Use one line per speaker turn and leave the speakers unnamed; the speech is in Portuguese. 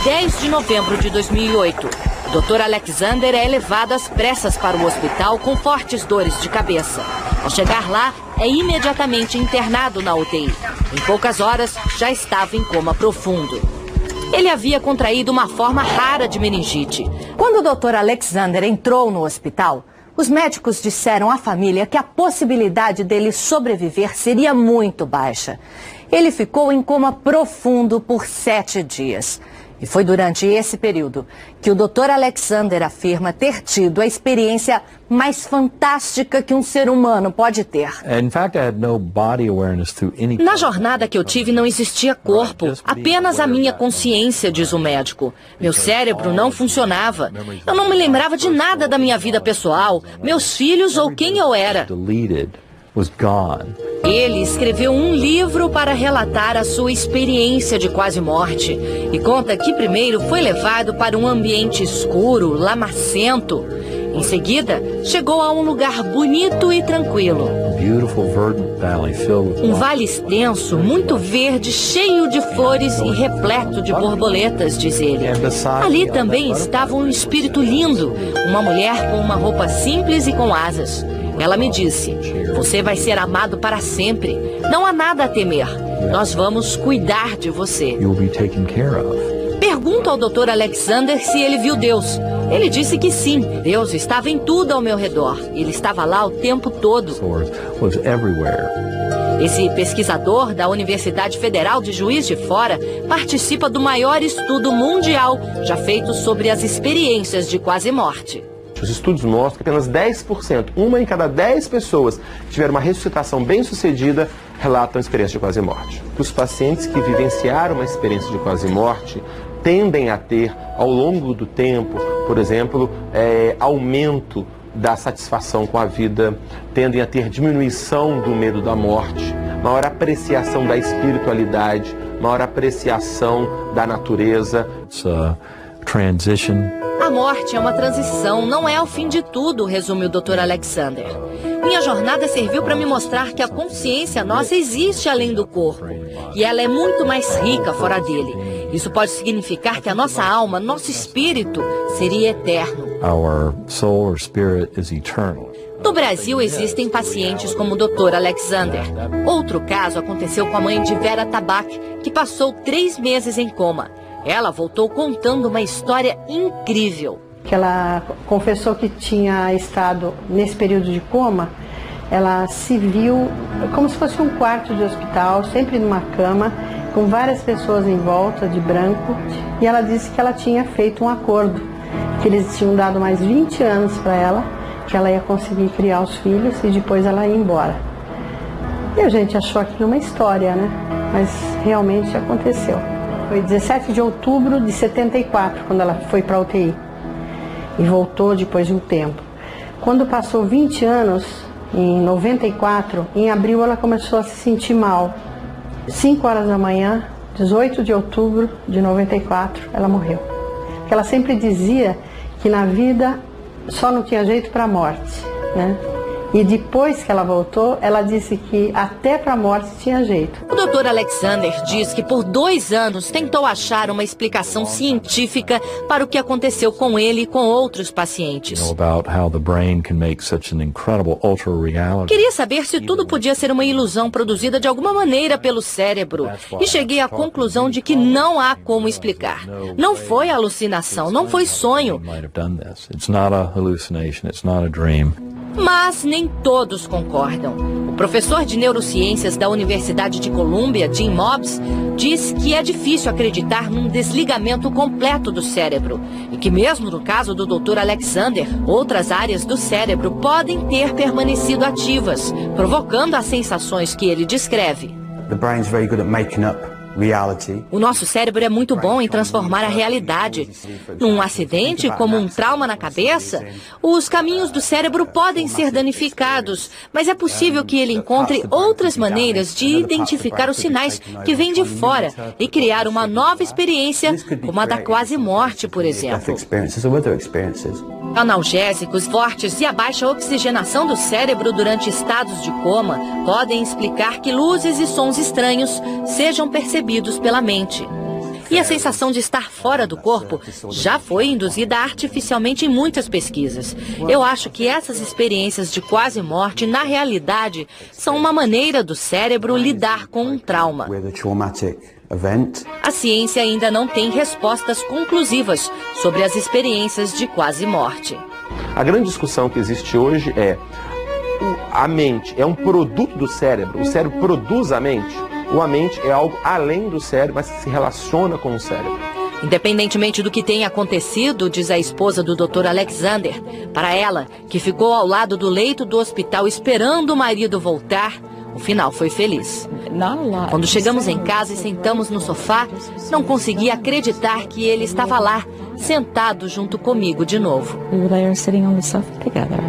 10 de novembro de 2008. O Dr. Alexander é levado às pressas para o hospital com fortes dores de cabeça. Ao chegar lá, é imediatamente internado na UTI. Em poucas horas, já estava em coma profundo. Ele havia contraído uma forma rara de meningite.
Quando o Dr. Alexander entrou no hospital, os médicos disseram à família que a possibilidade dele sobreviver seria muito baixa. Ele ficou em coma profundo por 7 dias. E foi durante esse período que o Dr. Alexander afirma ter tido a experiência mais fantástica que um ser humano pode ter.
Na jornada que eu tive não existia corpo, apenas a minha consciência, diz o médico. Meu cérebro não funcionava. Eu não me lembrava de nada da minha vida pessoal, meus filhos ou quem eu era. Ele escreveu um livro para relatar a sua experiência de quase morte e conta que primeiro foi levado para um ambiente escuro, lamacento. Em seguida, chegou a um lugar bonito e tranquilo. Um vale extenso, muito verde, cheio de flores e repleto de borboletas, diz ele. Ali também estava um espírito lindo, uma mulher com uma roupa simples e com asas. Ela me disse: você vai ser amado para sempre. Não há nada a temer. Nós vamos cuidar de você. Pergunto ao Dr. Alexander se ele viu Deus. Ele disse que sim. Deus estava em tudo ao meu redor. Ele estava lá o tempo todo. Esse pesquisador da Universidade Federal de Juiz de Fora participa do maior estudo mundial já feito sobre as experiências de quase morte.
Os estudos mostram que apenas 10%, uma em cada 10 pessoas que tiveram uma ressuscitação bem-sucedida, relatam experiência de quase morte. Os pacientes que vivenciaram uma experiência de quase morte tendem a ter, ao longo do tempo, por exemplo, aumento da satisfação com a vida, tendem a ter diminuição do medo da morte, maior apreciação da espiritualidade, maior apreciação da natureza.
A morte é uma transição, não é o fim de tudo, resume o Dr. Alexander. Minha jornada serviu para me mostrar que a consciência nossa existe além do corpo. E ela é muito mais rica fora dele. Isso pode significar que a nossa alma, nosso espírito, seria eterno. No Brasil existem pacientes como o Dr. Alexander. Outro caso aconteceu com a mãe de Vera Tabak, que passou 3 meses em coma. Ela voltou contando uma história incrível.
Que ela confessou que tinha estado nesse período de coma, ela se viu como se fosse um quarto de hospital, sempre numa cama, com várias pessoas em volta, de branco, e ela disse que ela tinha feito um acordo, que eles tinham dado mais 20 anos para ela, que ela ia conseguir criar os filhos e depois ela ia embora. E a gente achou aquilo uma história, né? Mas realmente aconteceu. Foi 17 de outubro de 74, quando ela foi para a UTI. E voltou depois de um tempo. Quando passou 20 anos, em 94, em abril ela começou a se sentir mal. 5 horas da manhã, 18 de outubro de 94, ela morreu. Porque ela sempre dizia que na vida só não tinha jeito para a morte, né? E depois que ela voltou, ela disse que até para a morte tinha jeito.
O Dr. Alexander diz que por 2 anos tentou achar uma explicação científica para o que aconteceu com ele e com outros pacientes. Queria saber se tudo podia ser uma ilusão produzida de alguma maneira pelo cérebro. E cheguei à conclusão de que não há como explicar. Não foi alucinação, não foi sonho. Mas nem todos concordam. O professor de neurociências da Universidade de Colômbia, Jim Mobbs, diz que é difícil acreditar num desligamento completo do cérebro e que mesmo no caso do Dr. Alexander, outras áreas do cérebro podem ter permanecido ativas, provocando as sensações que ele descreve. O nosso cérebro é muito bom em transformar a realidade. Num acidente, como um trauma na cabeça, os caminhos do cérebro podem ser danificados, mas é possível que ele encontre outras maneiras de identificar os sinais que vêm de fora e criar uma nova experiência, como a da quase morte, por exemplo. Analgésicos fortes e a baixa oxigenação do cérebro durante estados de coma podem explicar que luzes e sons estranhos sejam percebidos pela mente. E a sensação de estar fora do corpo já foi induzida artificialmente em muitas pesquisas. Eu acho que essas experiências de quase morte, na realidade, são uma maneira do cérebro lidar com um trauma. A ciência ainda não tem respostas conclusivas sobre as experiências de quase morte.
A grande discussão que existe hoje é: a mente é um produto do cérebro? O cérebro produz a mente? Ou a mente é algo além do cérebro, mas se relaciona com o cérebro?
Independentemente do que tenha acontecido, diz a esposa do Dr. Alexander, para ela, que ficou ao lado do leito do hospital esperando o marido voltar, o final foi feliz. Quando chegamos em casa e sentamos no sofá, não conseguia acreditar que ele estava lá, sentado junto comigo de novo.
We were there sitting on the sofa together.